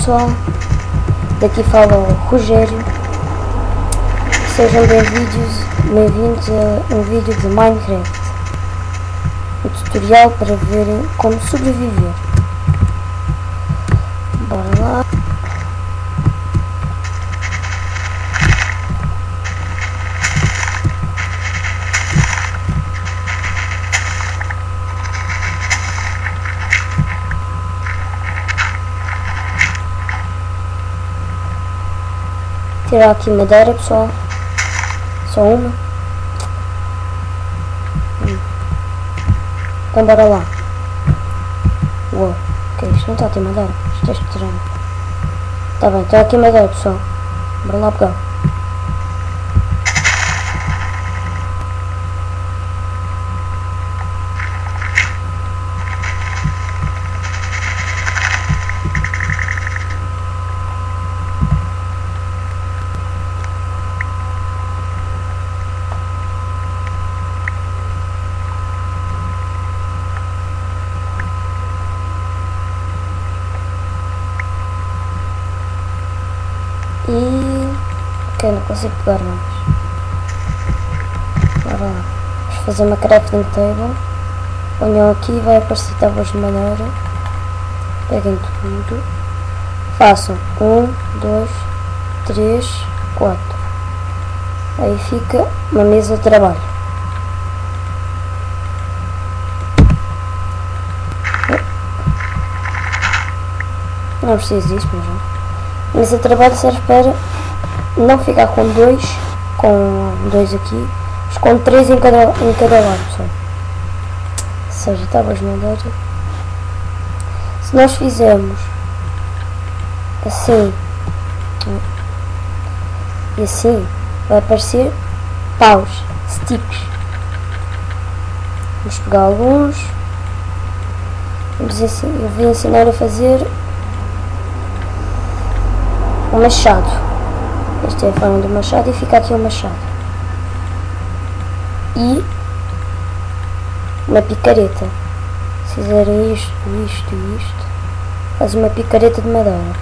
pessoal, daqui fala o Rogério. Sejam bem-vindos a um vídeo de Minecraft, um tutorial para verem como sobreviver. Bora lá. Tirar aqui madeira, pessoal. Só uma. Então bora lá. Uou, ok, isto não está a ter madeira. Isto é estranho. Está bem, está aqui madeira, pessoal. Bora lá pegar. E... ok, não consigo pegar mais. Bora lá. Vamos fazer uma crafting table. Ponham aqui, vai aparecer tábuas de madeira. Peguem tudo. Façam 1, 2, 3, 4. Aí fica uma mesa de trabalho. Não preciso disso, mas já. A mesa de trabalho serve para não ficar com dois aqui, mas com 3 em cada lado, pessoal. Ou seja, tábuas de madeira. Se nós fizermos assim e assim, vai aparecer paus, sticks. Vamos pegar alguns. Eu vou ensinar a fazer o machado. Esta é a forma do machado e fica aqui o machado. E uma picareta. Se fizerem isto, isto e isto, faz uma picareta de madeira.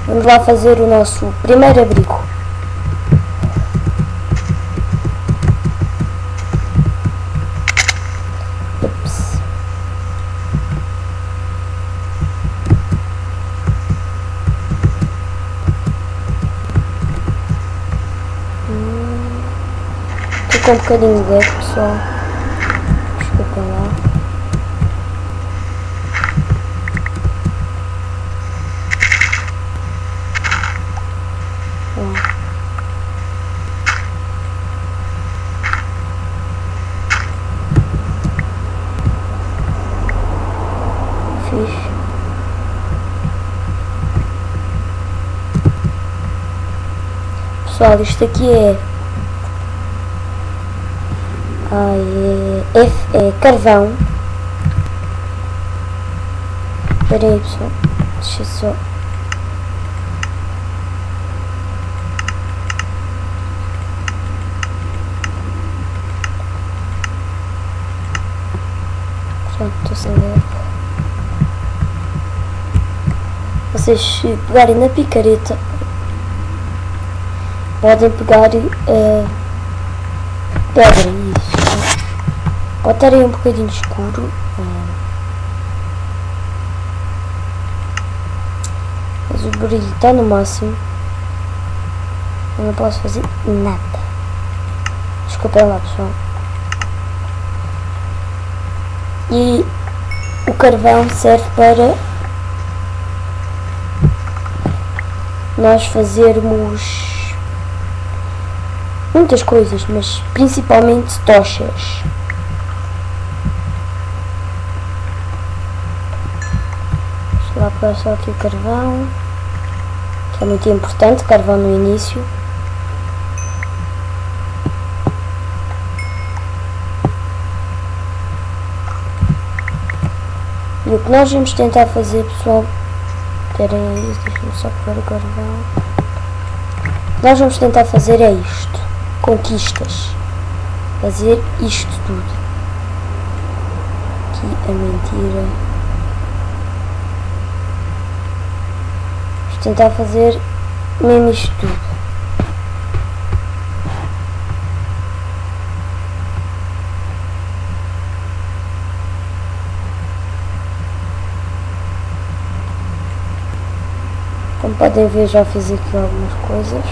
Vamos lá fazer o nosso primeiro abrigo. Com um bocadinho de lag, pessoal. Desculpa lá. Fiz. Pessoal, isto aqui é é carvão. Espera aí, pessoal. Deixa eu só. Pronto, estou sem ler. Vocês, se pegarem na picareta, podem pegar pedra. Isso. Pode estar aí um bocadinho escuro. Mas o brilho está no máximo. Eu não posso fazer nada. Desculpem lá, pessoal. E o carvão serve para nós fazermos muitas coisas, mas principalmente tochas. Deixa lá pegar só aqui o carvão, que é muito importante, carvão no início. E o que nós vamos tentar fazer, pessoal, esperem aí, deixa-me só pegar o carvão. O que nós vamos tentar fazer é isto: conquistas. fazer isto tudo. Aqui a mentira. Vamos tentar fazer mesmo isto tudo. Como podem ver, já fiz aqui algumas coisas.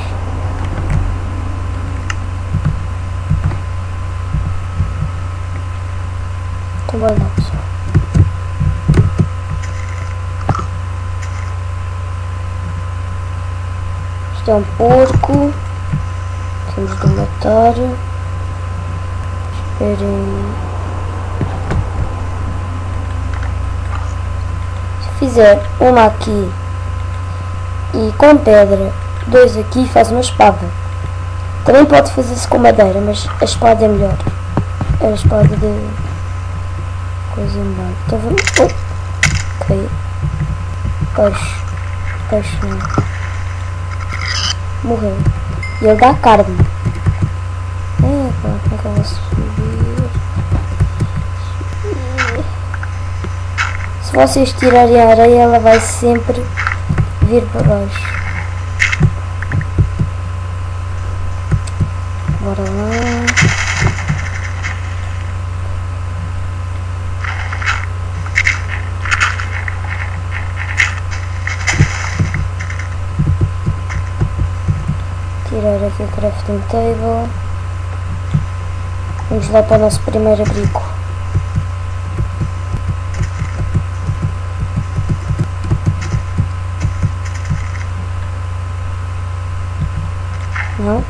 Então bora lá, pessoal. Isto é um porco. Temos de matar. Esperem. Se fizer uma aqui e com pedra, 2 aqui, faz uma espada. Também pode fazer-se com madeira, mas a espada é melhor. É a espada de coisa melhor. Então vamos. Ok. Peixe. Peixe não. Morreu. E ele dá carne. Como é que eu vou subir? Se vocês tirarem a areia, ela vai sempre vir para baixo. Bora lá. Tirar aqui o crafting table. Vamos lá para o nosso primeiro abrigo. Não?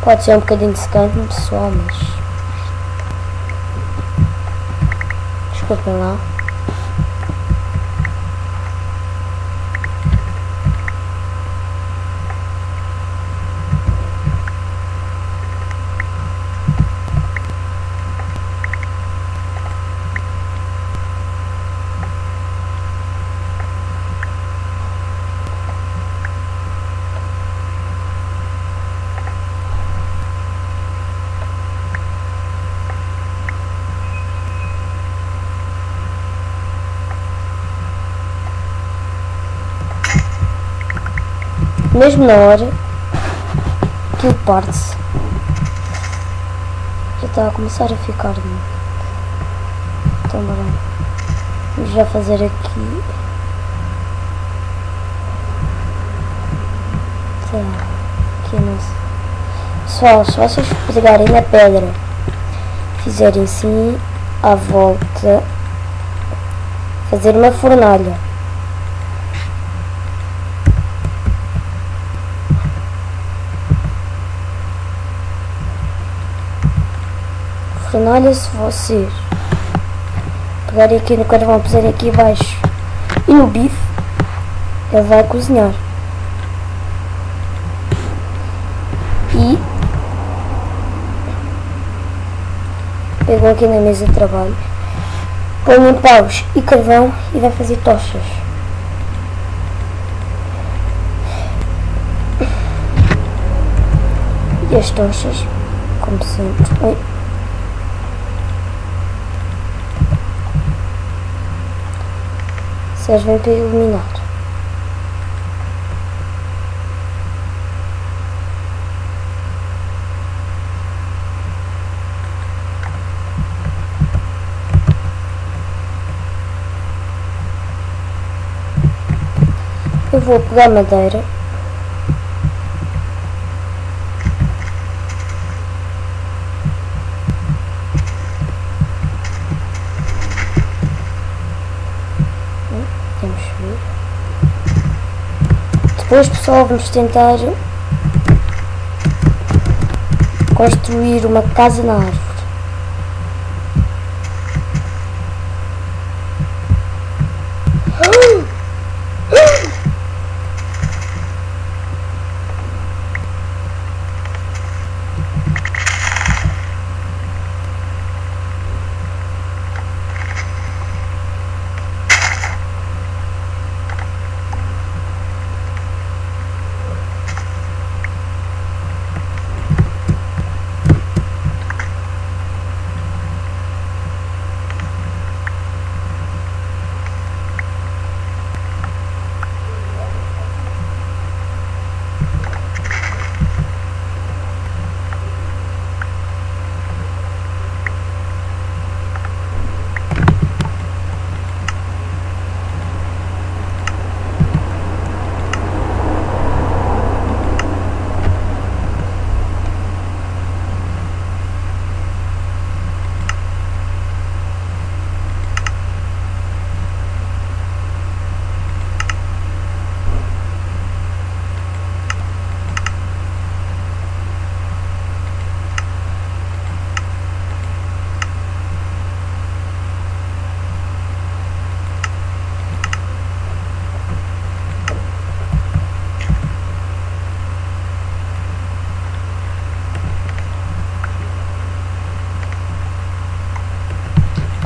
Pode ser um bocadinho secante, pessoal, mas desculpem lá. Mesmo na hora que o parte-se, já está a começar a ficar bem. Então bora, vamos já fazer aqui. Sei lá, aqui não sei. Pessoal, se vocês pegarem na pedra, fizerem assim à volta, fazer uma fornalha. Fornalha, se vocês pegarem aqui no carvão, puserem aqui abaixo e no bife, ele vai cozinhar. E pegam aqui na mesa de trabalho, põem paus e carvão e vai fazer tochas. E as tochas, como sempre, servem para iluminar. Eu vou pegar madeira . Temos que ver. Depois, pessoal, vamos tentar construir uma casa na árvore.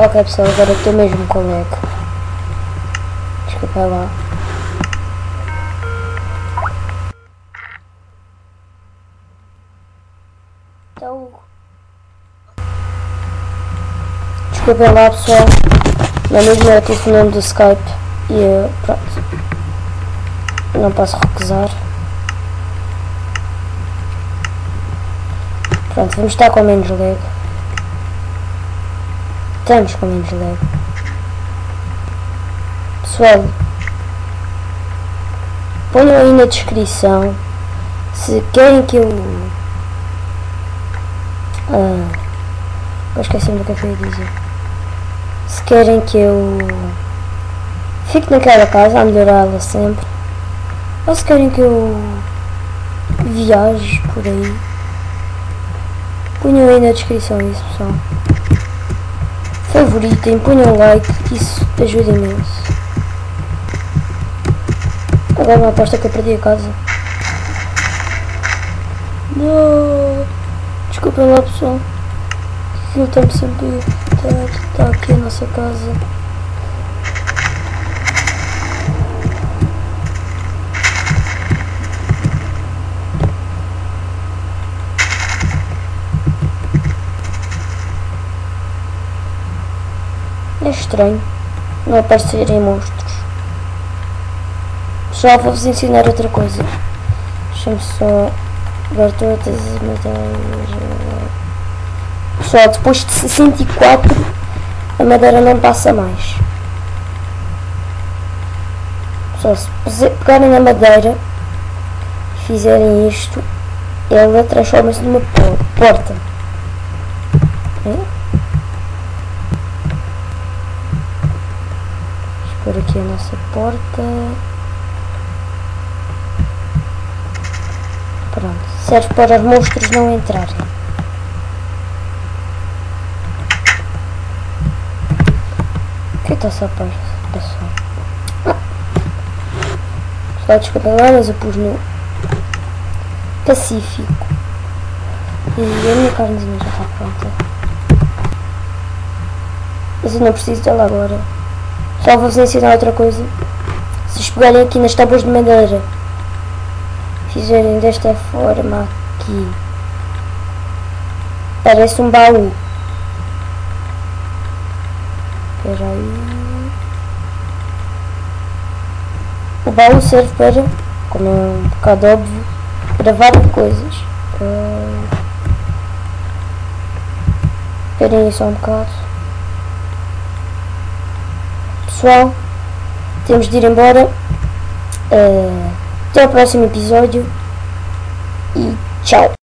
Ok, pessoal, agora estou mesmo com lag. Desculpa lá. Então... Desculpem lá, pessoal. Não mesmo era aqui o nome do Skype. E pronto. Não posso recusar. Pronto, vamos estar com menos lag. Estamos com menos lag. Pessoal, ponham aí na descrição se querem que eu... eu esqueci-me do que eu ia dizer. Se querem que eu fique naquela casa a melhorá-la sempre, ou se querem que eu viaje por aí, ponham aí na descrição isso, pessoal. Favoritem, ponham um like, isso ajuda imenso. Agora uma aposta que eu perdi a casa. Não! Desculpem lá, pessoal. Eu estou sempre a irritar. Está aqui a nossa casa. É estranho não aparecerem monstros. Já vou-vos ensinar outra coisa. Deixa-me só ver todas as madeiras. Pessoal, depois de 64 a madeira não passa mais. Pessoal, se pegarem na madeira e fizerem isto, ela transforma-se numa porta. Por aqui a nossa porta. Pronto, serve para os monstros não entrarem. O que está-se a passar? Pessoal, desculpa lá, mas eu pus no Pacífico. E a minha carnezinha já está pronta. Mas eu não preciso dela agora. Só vou-vos ensinar outra coisa. Se vocês pegarem aqui nas tábuas de madeira, fizerem desta forma aqui, parece um baú. Espera aí. O baú serve para, como é um bocado óbvio, para várias coisas. Esperem aí só um bocado. Pessoal, temos de ir embora. Até o próximo episódio e tchau.